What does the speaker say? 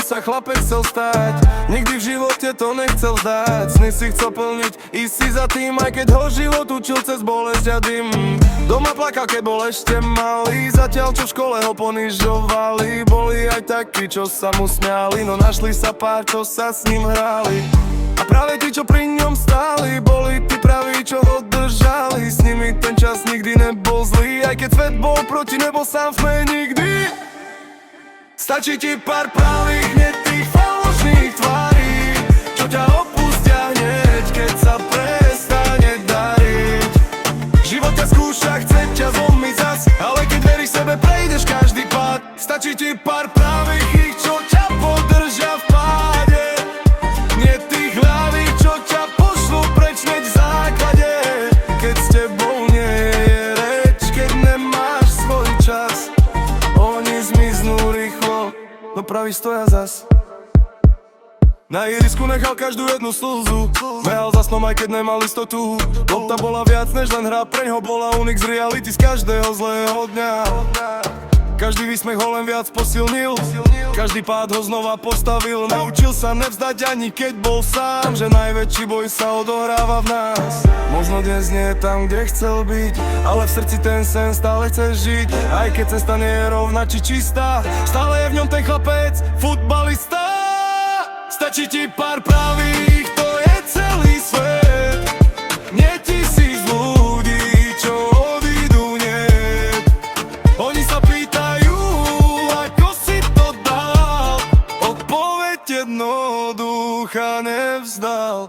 sa chlapec chcel stať, nikdy v živote to nechcel vzdať. Sny si chcel plniť, ísť si za tým, aj keď ho život učil cez bolesť a dym. Doma plakal, keď bol ešte malý, zatiaľ čo v škole ho ponižovali. Boli aj takí, čo sa mu smiali, no našli sa pár, čo sa s ním hrali. A práve tí, čo pri ňom stáli, boli tí praví, čo ho držali. S nimi ten čas nikdy nebol zlý, aj keď svet bol proti, nebol sám sme nikdy. Stačí ti pár pravých, nie tých falošných tvári, čo ťa opustia hneď, keď sa prestane dariť. Život ťa skúša, chce ťa zlomiť zas, ale keď veríš sebe, prejdeš každý pád. Stačí ti pár pravých, ich, čo ťa podržia v páde, nie tých hlavých, čo ťa pošlú preč hneď v základe. Keď s tebou nie je reč, keď nemáš svoj čas, oni zmiznú rýchlo, no praví stoja zas. Na ihrisku nechal každú jednu slzu, behal za snom, aj keď nemal istotu. Lopta bola viac než len hra, preňho bola unik z reality z každého zlého dňa. Každý výsmech ho len viac posilnil, každý pád ho znova postavil. Naučil sa nevzdať ani keď bol sám, že najväčší boj sa odohráva v nás. Možno dnes nie je tam, kde chcel byť, ale v srdci ten sen stále chce žiť. Aj keď cesta nie je rovná či čistá, stále je v ňom ten chlapec, futbalista. Stačí ti pár pravých, to je celý svet, nie tisíc ľudí, čo odídu hneď. Oni sa pýtajú, ako si to dal, odpoveď jednoduchá nevzdal.